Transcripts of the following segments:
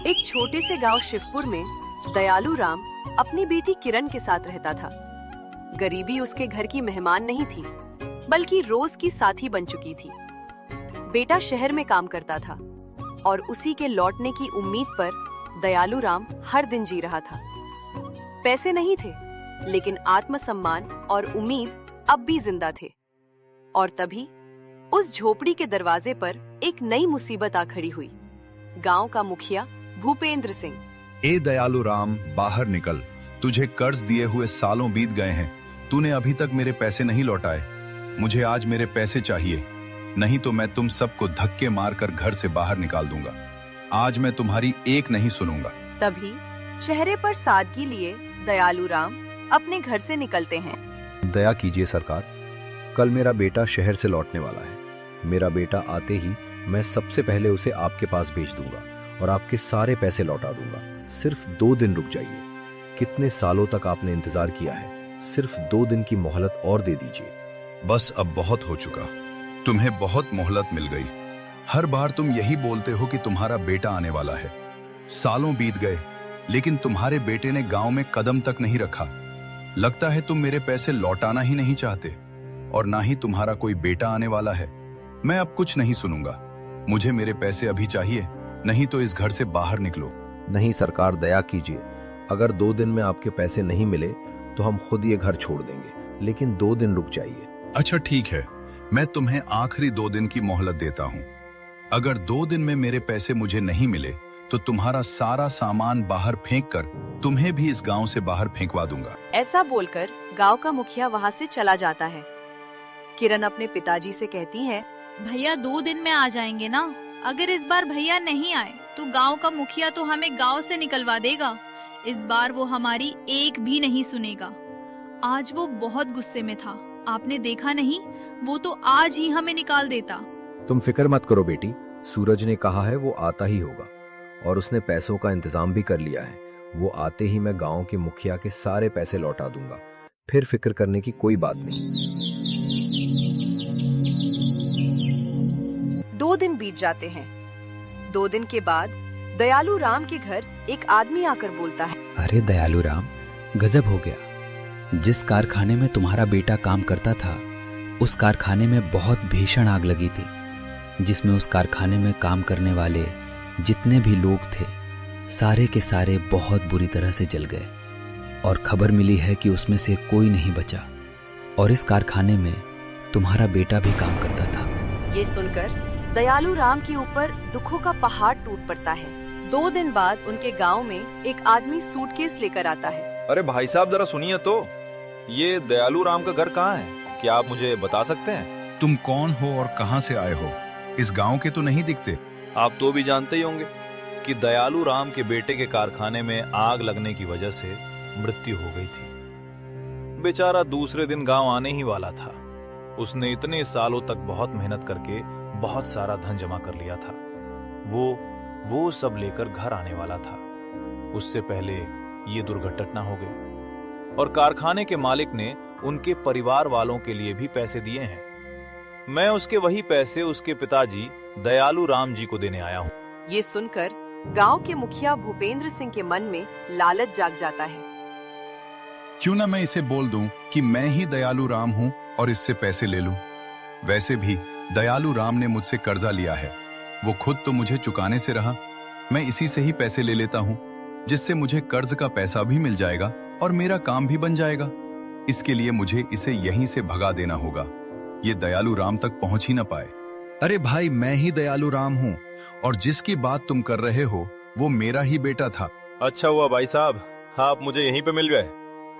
एक छोटे से गांव शिवपुर में दयालू राम अपनी बेटी किरण के साथ रहता था। गरीबी उसके घर की मेहमान नहीं थी, बल्कि रोज की साथी बन चुकी थी। बेटा शहर में काम करता था और उसी के लौटने की उम्मीद पर दयालू राम हर दिन जी रहा था। पैसे नहीं थे, लेकिन आत्मसम्मान और उम्मीद अब भी जिंदा थे। और तभी उस झोपड़ी के दरवाजे पर एक नई मुसीबत आ खड़ी हुई। गांव का मुखिया भूपेंद्र सिंह। ए दयालू राम, बाहर निकल। तुझे कर्ज दिए हुए सालों बीत गए हैं। तूने अभी तक मेरे पैसे नहीं लौटाए। मुझे आज मेरे पैसे चाहिए, नहीं तो मैं तुम सबको धक्के मारकर घर से बाहर निकाल दूंगा। आज मैं तुम्हारी एक नहीं सुनूंगा। तभी चेहरे पर सादगी लिए दयालू राम अपने घर से निकलते हैं। दया कीजिए सरकार, कल मेरा बेटा शहर से लौटने वाला है। मेरा बेटा आते ही मैं सबसे पहले उसे आपके पास भेज दूंगा और आपके सारे पैसे लौटा दूंगा। सिर्फ 2 दिन रुक जाइए। कितने सालों तक आपने इंतजार किया है, सिर्फ 2 दिन की मोहलत और दे दीजिए। बस अब बहुत हो चुका। तुम्हें बहुत मोहलत मिल गई। हर बार तुम यही बोलते हो कि तुम्हारा बेटा आने वाला है। सालों बीत गए, लेकिन तुम्हारे बेटे ने गांव में कदम तक नहीं रखा। लगता है तुम मेरे पैसे लौटाना ही नहीं चाहते, और ना ही तुम्हारा कोई बेटा आने वाला है। मैं अब कुछ नहीं सुनूंगा। मुझे मेरे पैसे अभी चाहिए, नहीं तो इस घर से बाहर निकलो। नहीं सरकार, दया कीजिए। अगर 2 दिन में आपके पैसे नहीं मिले तो हम खुद ये घर छोड़ देंगे, लेकिन 2 दिन रुक जाइए। अच्छा ठीक है, मैं तुम्हें आखिरी 2 दिन की मोहलत देता हूँ। अगर 2 दिन में मेरे पैसे मुझे नहीं मिले तो तुम्हारा सारा सामान बाहर फेंक कर तुम्हें भी इस गांव से बाहर फेंकवा दूंगा। ऐसा बोलकर गांव का मुखिया वहां से चला जाता है। किरण अपने पिताजी से कहती है, भैया 2 दिन में आ जाएंगे ना। अगर इस बार भैया नहीं आए तो गांव का मुखिया तो हमें गांव से निकलवा देगा। इस बार वो हमारी एक भी नहीं सुनेगा। आज वो बहुत गुस्से में था, आपने देखा नहीं? वो तो आज ही हमें निकाल देता। तुम फिक्र मत करो बेटी, सूरज ने कहा है वो आता ही होगा, और उसने पैसों का इंतजाम भी कर लिया है। वो आते ही मैं गांव के मुखिया के सारे पैसे लौटा दूंगा। फिर फिक्र करने की कोई बात नहीं। 2 दिन बीत जाते हैं। 2 दिन के बाद दयालू राम के घर एक आदमी आकर बोलता है, अरे दयालू राम, गजब हो गया। जिस कारखाने में तुम्हारा बेटा काम करता था, उस कारखाने में बहुत भीषण आग लगी थी, जिसमें उस कारखाने में काम करने वाले जितने भी लोग थे, सारे के सारे बहुत बुरी तरह से जल गए। और खबर मिली है कि उसमें से कोई नहीं बचा। और इस कारखाने में तुम्हारा बेटा भी काम करता था। ये सुनकर दयालू राम के ऊपर दुखों का पहाड़ टूट पड़ता है। 2 दिन बाद उनके गांव में एक आदमी सूटकेस लेकर आता है। अरे भाई साहब, जरा सुनिए तो, ये दयालू राम का घर कहाँ है? क्या आप मुझे बता सकते हैं? तुम कौन हो और कहां से आए हो? इस गांव के तो नहीं दिखते। आप तो भी जानते ही होंगे कि दयालू राम के बेटे के कारखाने में आग लगने की वजह से मृत्यु हो गई थी। बेचारा दूसरे दिन गांव आने ही वाला था। उसने इतने सालों तक बहुत मेहनत करके बहुत सारा धन जमा कर लिया था। वो सब लेकर घर आने वाला था। उससे पहले ये दुर्घटना हो गई, और कारखाने के मालिक ने उनके परिवार वालों के लिए भी पैसे दिए हैं। मैं उसके वही पैसे उसके पिताजी दयालू राम जी को देने आया हूँ। ये सुनकर गांव के मुखिया भूपेंद्र सिंह के मन में लालच जाग जाता है। क्यों ना मैं इसे बोल दूं कि मैं ही दयालू राम हूं और इससे पैसे ले लूं। वैसे भी दयालू राम ने मुझसे कर्जा लिया है, वो खुद तो मुझे चुकाने से रहा। मैं इसी से ही पैसे ले लेता हूं, जिससे मुझे कर्ज का पैसा भी मिल जाएगा और मेरा काम भी बन जाएगा। इसके लिए मुझे इसे यहीं से भगा देना होगा, ये दयालू राम तक पहुंच ही ना पाए। अरे भाई, मैं ही दयालू राम हूं, और जिसकी बात तुम कर रहे हो वो मेरा ही बेटा था। अच्छा हुआ भाई साहब, आप मुझे यहीं पे मिल गए,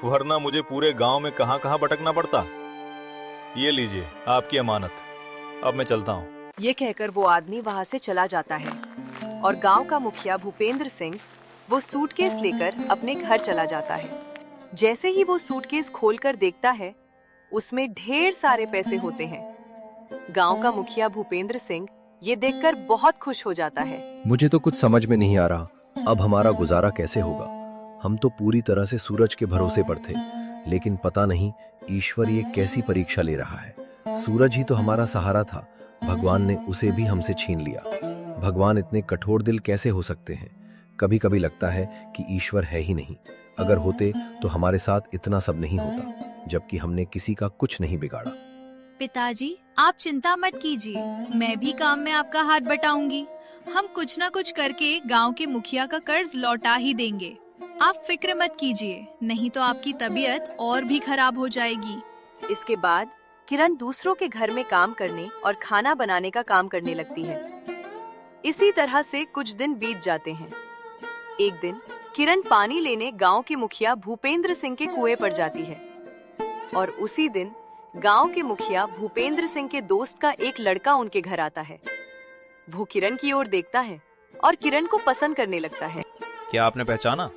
वरना मुझे पूरे गांव में कहां कहां भटकना पड़ता। ये लीजिए आपकी अमानत, अब मैं चलता हूँ। ये कहकर वो आदमी वहाँ से चला जाता है, और गांव का मुखिया भूपेंद्र सिंह वो सूटकेस लेकर अपने घर चला जाता है। जैसे ही वो सूटकेस खोलकर देखता है, उसमें ढेर सारे पैसे होते हैं। गांव का मुखिया भूपेंद्र सिंह ये देखकर बहुत खुश हो जाता है। मुझे तो कुछ समझ में नहीं आ रहा, अब हमारा गुजारा कैसे होगा। हम तो पूरी तरह से सूरज के भरोसे पर थे, लेकिन पता नहीं ईश्वर ये कैसी परीक्षा ले रहा है। सूरज ही तो हमारा सहारा था, भगवान ने उसे भी हमसे छीन लिया। भगवान इतने कठोर दिल कैसे हो सकते हैं? कभी कभी लगता है कि ईश्वर है ही नहीं। अगर होते तो हमारे साथ इतना सब नहीं होता, जबकि हमने किसी का कुछ नहीं बिगाड़ा। पिताजी, आप चिंता मत कीजिए, मैं भी काम में आपका हाथ बटाऊंगी। हम कुछ न कुछ करके गांव के मुखिया का कर्ज लौटा ही देंगे। आप फिक्र मत कीजिए, नहीं तो आपकी तबीयत और भी खराब हो जाएगी। इसके बाद किरण दूसरों के घर में काम करने और खाना बनाने का काम करने लगती है। इसी तरह से कुछ दिन बीत जाते हैं। एक दिन किरण पानी लेने गांव के मुखिया भूपेंद्र सिंह के कुएं पर जाती है और उसी दिन गांव के मुखिया भूपेंद्र सिंह के दोस्त का एक लड़का उनके घर आता है। वो किरण की ओर देखता है और किरण को पसंद करने लगता है। क्या आपने पहचाना?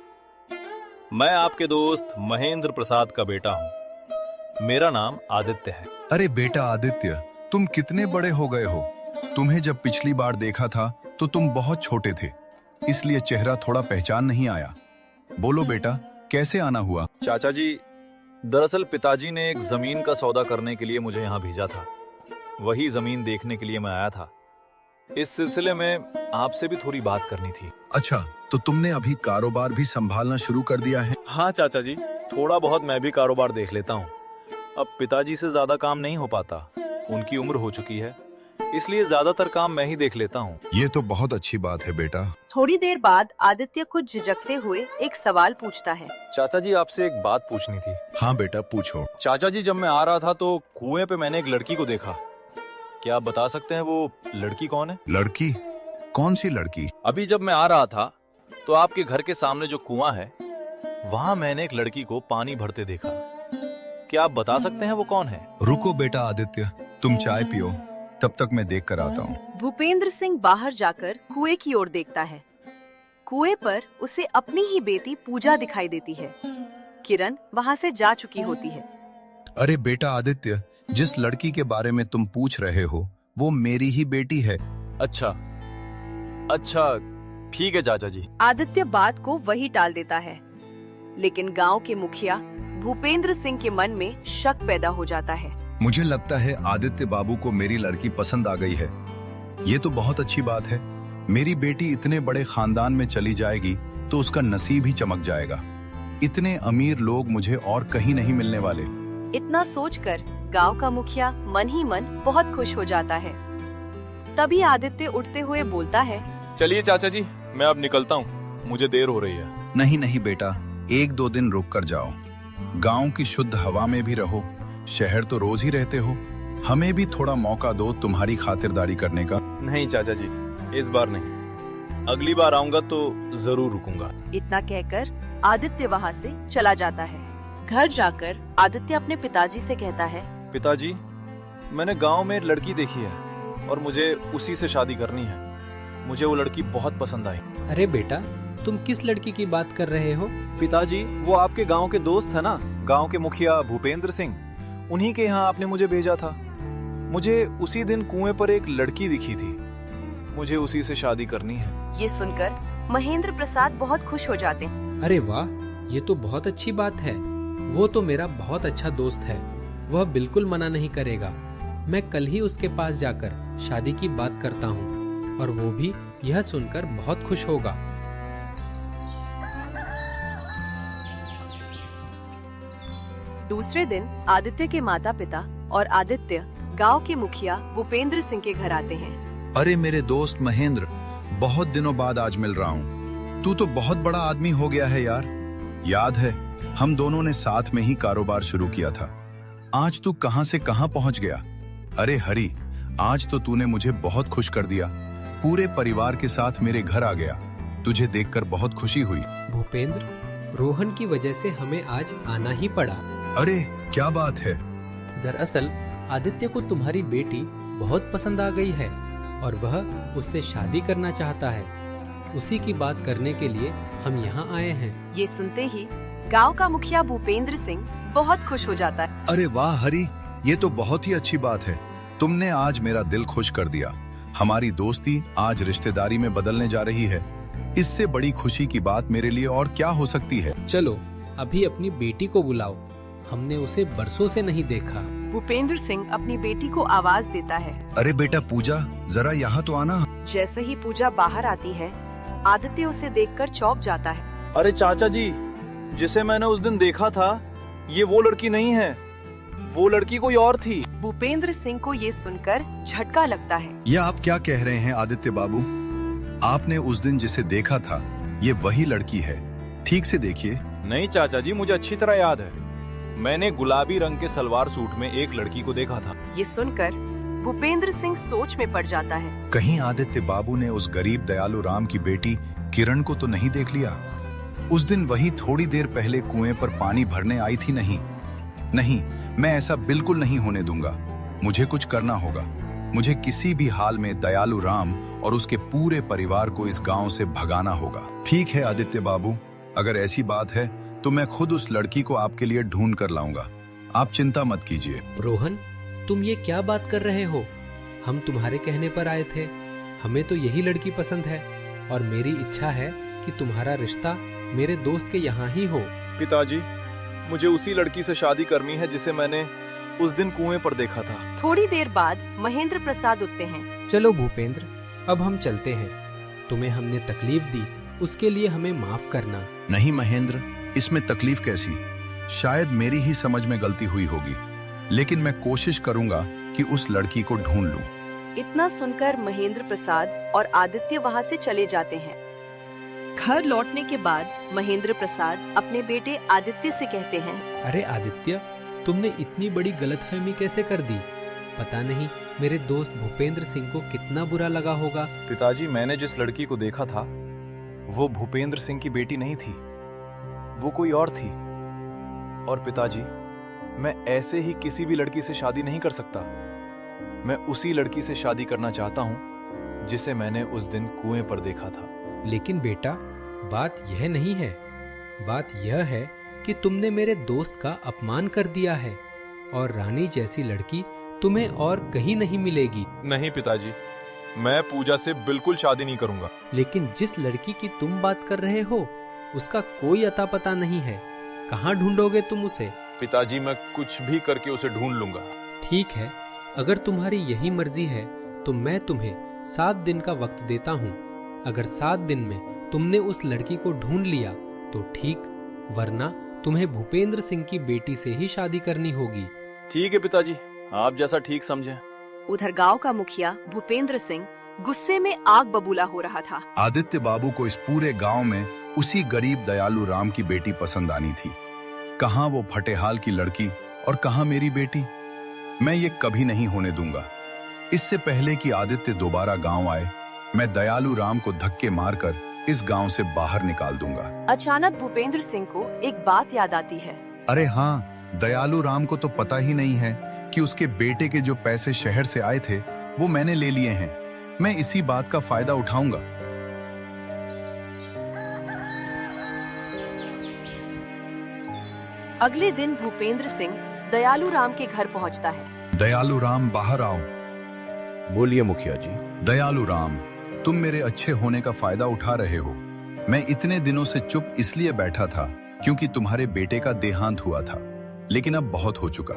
मैं आपके दोस्त महेंद्र प्रसाद का बेटा हूँ। मेरा नाम आदित्य है। अरे बेटा आदित्य, तुम कितने बड़े हो गए हो। तुम्हें जब पिछली बार देखा था तो तुम बहुत छोटे थे, इसलिए चेहरा थोड़ा पहचान नहीं आया। बोलो बेटा, कैसे आना हुआ? चाचा जी, दरअसल पिताजी ने एक जमीन का सौदा करने के लिए मुझे यहाँ भेजा था। वही जमीन देखने के लिए मैं आया था। इस सिलसिले में आपसे भी थोड़ी बात करनी थी। अच्छा, तो तुमने अभी कारोबार भी संभालना शुरू कर दिया है? हाँ चाचा जी, थोड़ा बहुत मैं भी कारोबार देख लेता हूँ। अब पिताजी से ज्यादा काम नहीं हो पाता, उनकी उम्र हो चुकी है, इसलिए ज्यादातर काम मैं ही देख लेता हूँ। ये तो बहुत अच्छी बात है बेटा। थोड़ी देर बाद आदित्य कुछ झिझकते हुए एक सवाल पूछता है। चाचा जी, आपसे एक बात पूछनी थी। हाँ बेटा, पूछो। चाचा जी, जब मैं आ रहा था तो कुएं पे मैंने एक लड़की को देखा। क्या आप बता सकते हैं वो लड़की कौन है? लड़की? कौन सी लड़की? अभी जब मैं आ रहा था तो आपके घर के सामने जो कुआं है, वहाँ मैंने एक लड़की को पानी भरते देखा। क्या आप बता सकते हैं वो कौन है? रुको बेटा आदित्य, तुम चाय पियो, तब तक मैं देख कर आता हूँ। भूपेंद्र सिंह बाहर जाकर कुएं की ओर देखता है। कुएं पर उसे अपनी ही बेटी पूजा दिखाई देती है। किरण वहाँ से जा चुकी होती है। अरे बेटा आदित्य, जिस लड़की के बारे में तुम पूछ रहे हो वो मेरी ही बेटी है। अच्छा अच्छा, ठीक है चाचा जी। आदित्य बात को वही टाल देता है, लेकिन गांव के मुखिया भूपेंद्र सिंह के मन में शक पैदा हो जाता है। मुझे लगता है आदित्य बाबू को मेरी लड़की पसंद आ गई है। ये तो बहुत अच्छी बात है। मेरी बेटी इतने बड़े खानदान में चली जाएगी तो उसका नसीब ही चमक जाएगा। इतने अमीर लोग मुझे और कहीं नहीं मिलने वाले। इतना सोचकर गांव का मुखिया मन ही मन बहुत खुश हो जाता है। तभी आदित्य उठते हुए बोलता है, चलिए चाचा जी, मैं अब निकलता हूँ, मुझे देर हो रही है। नहीं नहीं बेटा, 1-2 दिन रुक कर जाओ। गांव की शुद्ध हवा में भी रहो। शहर तो रोज ही रहते हो, हमें भी थोड़ा मौका दो तुम्हारी खातिरदारी करने का। नहीं चाचा जी, इस बार नहीं, अगली बार आऊंगा तो जरूर रुकूंगा। इतना कहकर आदित्य वहाँ से चला जाता है। घर जाकर आदित्य अपने पिताजी से कहता है, पिताजी, मैंने गांव में एक लड़की देखी है और मुझे उसी से शादी करनी है। मुझे वो लड़की बहुत पसंद आई। अरे बेटा, तुम किस लड़की की बात कर रहे हो? पिताजी, वो आपके गांव के दोस्त है ना, गांव के मुखिया भूपेंद्र सिंह, उन्हीं के यहाँ आपने मुझे भेजा था। मुझे उसी दिन कुएं पर एक लड़की दिखी थी, मुझे उसी से शादी करनी है। ये सुनकर महेंद्र प्रसाद बहुत खुश हो जाते हैं। अरे वाह, ये तो बहुत अच्छी बात है। वो तो मेरा बहुत अच्छा दोस्त है, वह बिल्कुल मना नहीं करेगा। मैं कल ही उसके पास जाकर शादी की बात करता हूँ और वो भी यह सुनकर बहुत खुश होगा। दूसरे दिन आदित्य के माता पिता और आदित्य गांव के मुखिया भूपेंद्र सिंह के घर आते हैं। अरे मेरे दोस्त महेंद्र, बहुत दिनों बाद आज मिल रहा हूँ। तू तो बहुत बड़ा आदमी हो गया है यार। याद है, हम दोनों ने साथ में ही कारोबार शुरू किया था। आज तू कहां से कहां पहुंच गया। अरे हरी, आज तो तूने मुझे बहुत खुश कर दिया। पूरे परिवार के साथ मेरे घर आ गया। तुझे देखकर बहुत खुशी हुई। भूपेंद्र, रोहन की वजह से हमें आज आना ही पड़ा। अरे क्या बात है? दरअसल आदित्य को तुम्हारी बेटी बहुत पसंद आ गई है और वह उससे शादी करना चाहता है। उसी की बात करने के लिए हम यहाँ आए हैं। ये सुनते ही गांव का मुखिया भूपेंद्र सिंह बहुत खुश हो जाता है। अरे वाह हरी, ये तो बहुत ही अच्छी बात है। तुमने आज मेरा दिल खुश कर दिया। हमारी दोस्ती आज रिश्तेदारी में बदलने जा रही है। इससे बड़ी खुशी की बात मेरे लिए और क्या हो सकती है। चलो अभी अपनी बेटी को बुलाओ, हमने उसे बरसों से नहीं देखा। भूपेंद्र सिंह अपनी बेटी को आवाज देता है। अरे बेटा पूजा, जरा यहाँ तो आना। जैसे ही पूजा बाहर आती है, आदित्य उसे देखकर चौंक जाता है। अरे चाचा जी, जिसे मैंने उस दिन देखा था, ये वो लड़की नहीं है, वो लड़की कोई और थी। भूपेंद्र सिंह को ये सुनकर झटका लगता है। ये आप क्या कह रहे हैं आदित्य बाबू? आपने उस दिन जिसे देखा था, ये वही लड़की है। ठीक से देखिए। नहीं चाचा जी, मुझे अच्छी तरह याद है। मैंने गुलाबी रंग के सलवार सूट में एक लड़की को देखा था। ये सुनकर भूपेंद्र सिंह सोच में पड़ जाता है। कहीं आदित्य बाबू ने उस गरीब दयालु राम की बेटी किरण को तो नहीं देख लिया? उस दिन वही थोड़ी देर पहले कुएं पर पानी भरने आई थी। नहीं, मैं ऐसा बिल्कुल नहीं होने दूंगा। मुझे कुछ करना होगा। मुझे किसी भी हाल में दयालु राम और उसके पूरे परिवार को इस गांव से भगाना होगा। ठीक है आदित्य बाबू, अगर ऐसी बात है तो मैं खुद उस लड़की को आपके लिए ढूंढ कर लाऊंगा। आप चिंता मत कीजिए। रोहन, तुम ये क्या बात कर रहे हो? हम तुम्हारे कहने पर आए थे। हमें तो यही लड़की पसंद है और मेरी इच्छा है कि तुम्हारा रिश्ता मेरे दोस्त के यहाँ ही हो। पिताजी, मुझे उसी लड़की से शादी करनी है जिसे मैंने उस दिन कुएं पर देखा था। थोड़ी देर बाद महेंद्र प्रसाद उठते हैं। चलो भूपेंद्र, अब हम चलते हैं। तुम्हें हमने तकलीफ दी, उसके लिए हमें माफ करना। नहीं महेंद्र, इसमें तकलीफ कैसी? शायद मेरी ही समझ में गलती हुई होगी, लेकिन मैं कोशिश करूंगा कि उस लड़की को ढूंढ लूं। इतना सुनकर महेंद्र प्रसाद और आदित्य वहाँ से चले जाते हैं। घर लौटने के बाद महेंद्र प्रसाद अपने बेटे आदित्य से कहते हैं, अरे आदित्य, तुमने इतनी बड़ी गलतफहमी कैसे कर दी? पता नहीं मेरे दोस्त भूपेंद्र सिंह को कितना बुरा लगा होगा। पिताजी, मैंने जिस लड़की को देखा था वो भूपेंद्र सिंह की बेटी नहीं थी, वो कोई और थी। और पिताजी, मैं ऐसे ही किसी भी लड़की से शादी नहीं कर सकता। मैं उसी लड़की से शादी करना चाहता हूँ जिसे मैंने उस दिन कुएं पर देखा था। लेकिन बेटा, बात यह नहीं है। बात यह है कि तुमने मेरे दोस्त का अपमान कर दिया है और रानी जैसी लड़की तुम्हें और कहीं नहीं मिलेगी। नहीं पिताजी, मैं पूजा से बिल्कुल शादी नहीं करूंगा। लेकिन जिस लड़की की तुम बात कर रहे हो उसका कोई अता पता नहीं है। कहाँ ढूंढोगे तुम उसे? पिताजी, मैं कुछ भी करके उसे ढूंढ लूंगा। ठीक है, अगर तुम्हारी यही मर्जी है तो मैं तुम्हें 7 दिन का वक्त देता हूँ। अगर 7 दिन में तुमने उस लड़की को ढूंढ लिया तो ठीक, वरना तुम्हें भूपेंद्र सिंह की बेटी से ही शादी करनी होगी। ठीक है पिताजी, आप जैसा ठीक समझें। उधर गांव का मुखिया भूपेंद्र सिंह गुस्से में आग बबूला हो रहा था। आदित्य बाबू को इस पूरे गांव में उसी गरीब दयालु राम की बेटी पसंद आनी थी। कहाँ वो फटेहाल की लड़की और कहाँ मेरी बेटी? मैं ये कभी नहीं होने दूंगा। इससे पहले कि आदित्य दोबारा गांव आए, मैं दयालु राम को धक्के मारकर इस गांव से बाहर निकाल दूंगा। अचानक भूपेंद्र सिंह को एक बात याद आती है। अरे हाँ, दयालु राम को तो पता ही नहीं है कि उसके बेटे के जो पैसे शहर से आए थे वो मैंने ले लिए हैं। मैं इसी बात का फायदा उठाऊंगा। अगले दिन भूपेंद्र सिंह दयालु राम के घर पहुंचता है। दयालु राम, बाहर आओ। बोलिए मुखिया जी। दयालु राम, तुम मेरे अच्छे होने का फायदा उठा रहे हो। मैं इतने दिनों से चुप इसलिए बैठा था क्योंकि तुम्हारे बेटे का देहांत हुआ था, लेकिन अब बहुत हो चुका।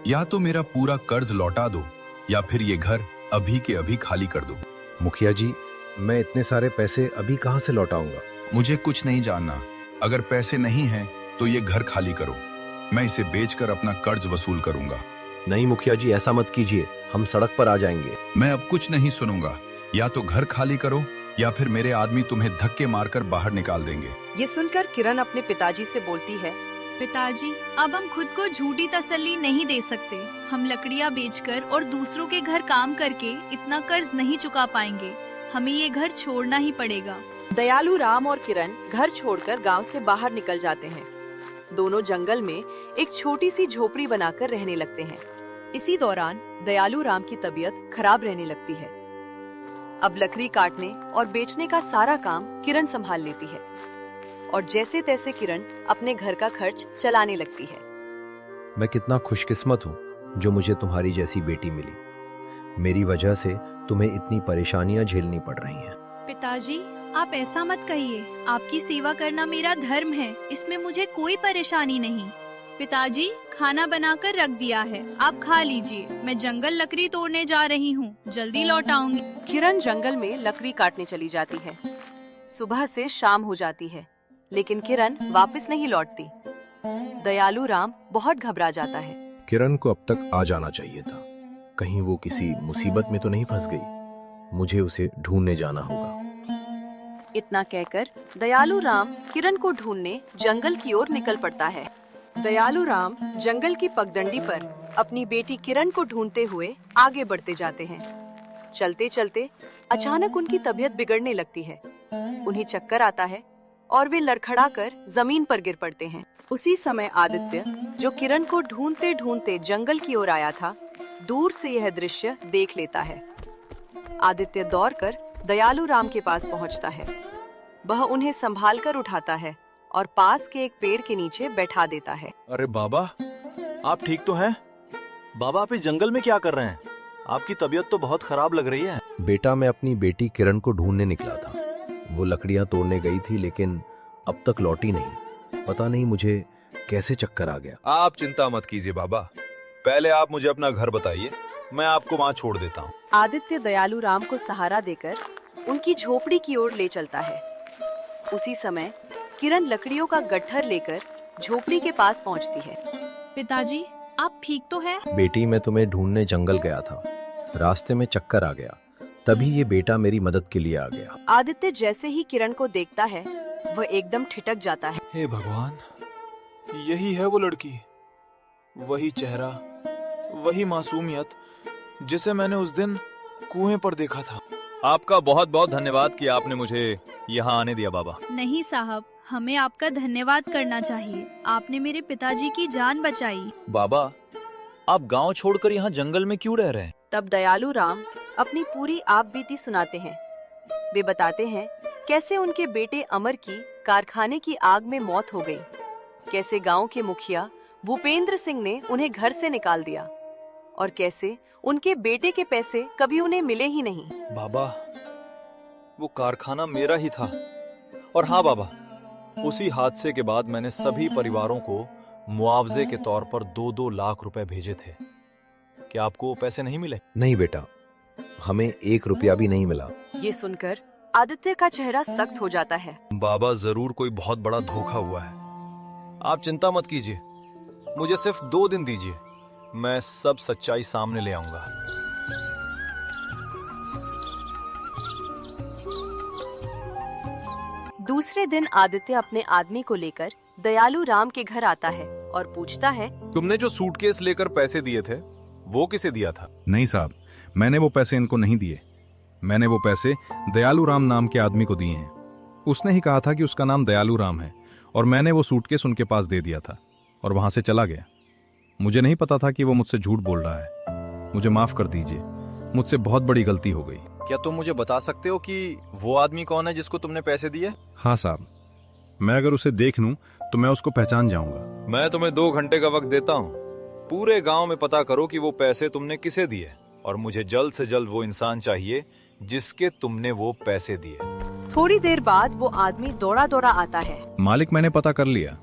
या तो मेरा पूरा कर्ज लौटा दो या फिर ये घर अभी के अभी खाली कर दो। मुखिया जी, मैं इतने सारे पैसे अभी कहाँ से लौटाऊंगा? मुझे कुछ नहीं जानना। अगर पैसे नहीं हैं तो ये घर खाली करो। मैं इसे बेचकर अपना कर्ज वसूल करूंगा। नहीं मुखिया जी, ऐसा मत कीजिए, हम सड़क पर आ जाएंगे। मैं अब कुछ नहीं सुनूंगा। या तो घर खाली करो या फिर मेरे आदमी तुम्हें धक्के मारकर बाहर निकाल देंगे। ये सुनकर किरण अपने पिताजी से बोलती है, पिताजी, अब हम खुद को झूठी तसल्ली नहीं दे सकते। हम लकड़ियाँ बेचकर और दूसरों के घर काम करके इतना कर्ज नहीं चुका पाएंगे। हमें ये घर छोड़ना ही पड़ेगा। दयालु राम और किरण घर छोड़कर गांव से बाहर निकल जाते हैं। दोनों जंगल में एक छोटी सी झोपड़ी बनाकर रहने लगते हैं। इसी दौरान दयालु राम की तबीयत खराब रहने लगती है। अब लकड़ी काटने और बेचने का सारा काम किरण संभाल लेती है और जैसे तैसे किरण अपने घर का खर्च चलाने लगती है। मैं कितना खुशकिस्मत हूँ जो मुझे तुम्हारी जैसी बेटी मिली। मेरी वजह से तुम्हें इतनी परेशानियां झेलनी पड़ रही हैं। पिताजी, आप ऐसा मत कहिए। आपकी सेवा करना मेरा धर्म है, इसमें मुझे कोई परेशानी नहीं। पिताजी, खाना बनाकर रख दिया है, आप खा लीजिए। मैं जंगल लकड़ी तोड़ने जा रही हूँ, जल्दी लौट आऊंगी। किरण जंगल में लकड़ी काटने चली जाती है। सुबह से शाम हो जाती है, लेकिन किरण वापस नहीं लौटती। दयालु राम बहुत घबरा जाता है। किरण को अब तक आ जाना चाहिए था। कहीं वो किसी मुसीबत में तो नहीं फंस गई। मुझे उसे ढूंढने जाना होगा। इतना कहकर दयालु राम किरण को ढूंढने जंगल की ओर निकल पड़ता है। दयालु राम जंगल की पगडंडी पर अपनी बेटी किरण को ढूंढते हुए आगे बढ़ते जाते हैं। चलते चलते अचानक उनकी तबीयत बिगड़ने लगती है। उन्हें चक्कर आता है और वे लड़खड़ाकर जमीन पर गिर पड़ते हैं। उसी समय आदित्य, जो किरण को ढूंढते ढूंढते जंगल की ओर आया था, दूर से यह दृश्य देख लेता है। आदित्य दौड़कर दयालु राम के पास पहुंचता है। वह उन्हें संभाल कर उठाता है और पास के एक पेड़ के नीचे बैठा देता है। अरे बाबा, आप ठीक तो हैं? बाबा, आप इस जंगल में क्या कर रहे हैं? आपकी तबीयत तो बहुत खराब लग रही है। बेटा, मैं अपनी बेटी किरण को ढूंढने निकला था। वो लकड़ियां तोड़ने गई थी, लेकिन अब तक लौटी नहीं। पता नहीं मुझे कैसे चक्कर आ गया। आप चिंता मत कीजिए बाबा, पहले आप मुझे अपना घर बताइए, मैं आपको वहाँ छोड़ देता हूँ। आदित्य दयालु राम को सहारा देकर उनकी झोपड़ी की ओर ले चलता है। उसी समय किरण लकड़ियों का गट्ठर लेकर झोपड़ी के पास पहुँचती है। पिताजी, आप ठीक तो हैं? बेटी, मैं तुम्हें ढूंढने जंगल गया था। रास्ते में चक्कर आ गया, तभी ये बेटा मेरी मदद के लिए आ गया। आदित्य जैसे ही किरण को देखता है, वह एकदम ठिठक जाता है। हे भगवान, यही है वो लड़की, वही चेहरा, वही मासूमियत जिसे मैंने उस दिन कुएं पर देखा था। आपका बहुत बहुत धन्यवाद कि आपने मुझे यहाँ आने दिया बाबा। नहीं साहब, हमें आपका धन्यवाद करना चाहिए। आपने मेरे पिताजी की जान बचाई। बाबा, आप गांव छोड़कर यहाँ जंगल में क्यों रह रहे हैं? तब दयालु राम अपनी पूरी आपबीती सुनाते हैं। वे बताते हैं कैसे उनके बेटे अमर की कारखाने की आग में मौत हो गई, कैसे गांव के मुखिया भूपेंद्र सिंह ने उन्हें घर से निकाल दिया और कैसे उनके बेटे के पैसे कभी उन्हें मिले ही नहीं। बाबा, वो कारखाना मेरा ही था। और हाँ बाबा, उसी हादसे के बाद मैंने सभी परिवारों को मुआवजे के तौर पर 2-2 लाख रुपए भेजे थे। क्या आपको वो पैसे नहीं मिले? नहीं बेटा, हमें 1 रुपया भी नहीं मिला। ये सुनकर आदित्य का चेहरा सख्त हो जाता है। बाबा, जरूर कोई बहुत बड़ा धोखा हुआ है। आप चिंता मत कीजिए, मुझे सिर्फ 2 दिन दीजिए, मैं सब सच्चाई सामने ले आऊंगा। दूसरे दिन आदित्य अपने आदमी को लेकर दयालु राम के घर आता है और पूछता है, तुमने जो सूटकेस लेकर पैसे दिए थे, वो किसे दिया था? नहीं साहब, मैंने वो पैसे इनको नहीं दिए। मैंने वो पैसे दयालु राम नाम के आदमी को दिए हैं। उसने ही कहा था कि उसका नाम दयालु राम है और मैंने वो सूटकेस उनके पास दे दिया था और वहां से चला गया। मुझे नहीं पता था कि वो मुझसे झूठ बोल रहा है। मुझे माफ कर दीजिए, मुझसे बहुत बड़ी गलती हो गई। क्या तुम मुझे बता सकते हो कि वो आदमी कौन है जिसको तुमने पैसे दिए? हाँ साहब, मैं अगर उसे देख लूं तो मैं उसको पहचान जाऊंगा। मैं तुम्हें 2 घंटे का वक्त देता हूँ। पूरे गांव में पता करो कि वो पैसे तुमने किसे दिए और मुझे जल्द से जल्द वो इंसान चाहिए जिसके तुमने वो पैसे दिए। थोड़ी देर बाद वो आदमी दौड़ा दौड़ा आता है। मालिक, मैंने पता कर लिया।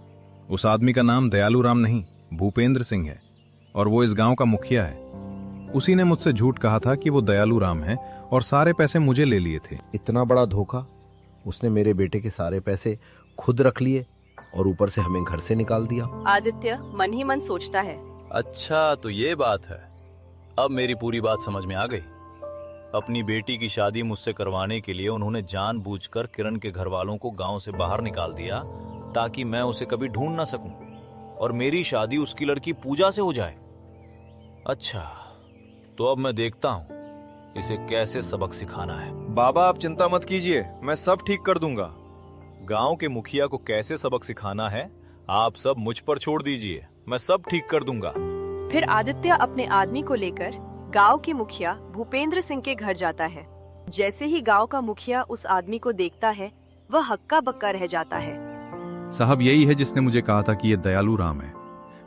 उस आदमी का नाम दयालु राम नहीं, भूपेंद्र सिंह है और वो इस गांव का मुखिया है। उसी ने मुझसे झूठ कहा था कि वो दयालु राम है और सारे पैसे मुझे ले लिए थे। इतना बड़ा धोखा! उसने मेरे बेटे के सारे पैसे खुद रख लिए और ऊपर से हमें घर से निकाल दिया। आदित्य मन ही मन सोचता है, अच्छा तो ये बात है। अब मेरी पूरी बात समझ में आ गई। अपनी बेटी की शादी मुझसे करवाने के लिए उन्होंने जानबूझकर किरण के घर वालों को गांव से बाहर निकाल दिया ताकि मैं उसे कभी ढूंढ ना सकूं और मेरी शादी उसकी लड़की पूजा से हो जाए। अच्छा, तो अब मैं देखता हूं इसे कैसे सबक सिखाना है। बाबा, आप चिंता मत कीजिए, मैं सब ठीक कर दूंगा। गांव के मुखिया को कैसे सबक सिखाना है, आप सब मुझ पर छोड़ दीजिए, मैं सब ठीक कर दूंगा। फिर आदित्य अपने आदमी को लेकर गांव के मुखिया भूपेंद्र सिंह के घर जाता है। जैसे ही गांव का मुखिया उस आदमी को देखता है, वह हक्का बक्का रह जाता है। साहब, यही है जिसने मुझे कहा था कि ये दयालु राम है।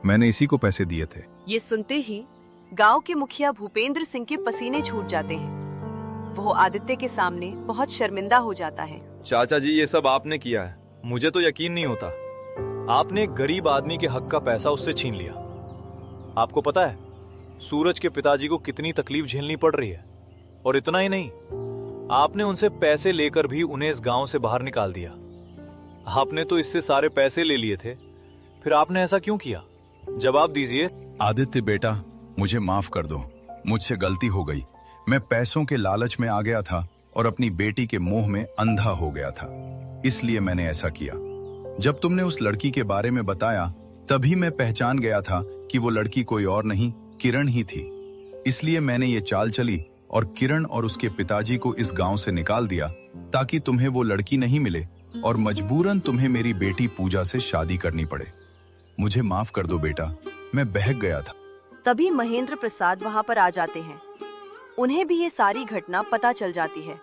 मैंने इसी को पैसे दिए थे। ये सुनते ही गांव के मुखिया भूपेंद्र सिंह के पसीने छूट जाते हैं। वो आदित्य के सामने बहुत शर्मिंदा हो जाता है। चाचा जी, ये सब आपने किया है, मुझे तो यकीन नहीं होता। आपने एक गरीब आदमी के हक का पैसा उससे छीन लिया। आपको पता है सूरज के पिताजी को कितनी तकलीफ झेलनी पड़ रही है? और इतना ही नहीं, आपने उनसे पैसे लेकर भी उन्हें इस गांव से बाहर निकाल दिया। आपने तो इससे सारे पैसे ले लिए थे, फिर आपने ऐसा क्यों किया? जवाब दीजिए। आदित्य बेटा, मुझे माफ कर दो, मुझसे गलती हो गई। मैं पैसों के लालच में आ गया था और अपनी बेटी के मोह में अंधा हो गया था, इसलिए मैंने ऐसा किया। जब तुमने उस लड़की के बारे में बताया तभी मैं पहचान गया था कि वो लड़की कोई और नहीं, किरण ही थी। इसलिए मैंने ये चाल चली और किरण और उसके पिताजी को इस गांव से निकाल दिया ताकि तुम्हें वो लड़की नहीं मिले और मजबूरन तुम्हें मेरी बेटी पूजा से शादी करनी पड़े। मुझे माफ कर दो बेटा, मैं बहक गया था। तभी महेंद्र प्रसाद वहां पर आ जाते हैं। उन्हें भी ये सारी घटना पता चल जाती है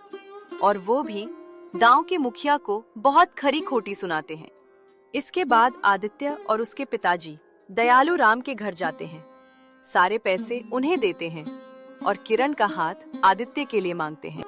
और वो भी गांव के मुखिया को बहुत खरी खोटी सुनाते हैं। इसके बाद आदित्य और उसके पिताजी दयालू राम के घर जाते हैं, सारे पैसे उन्हें देते हैं और किरण का हाथ आदित्य के लिए मांगते हैं।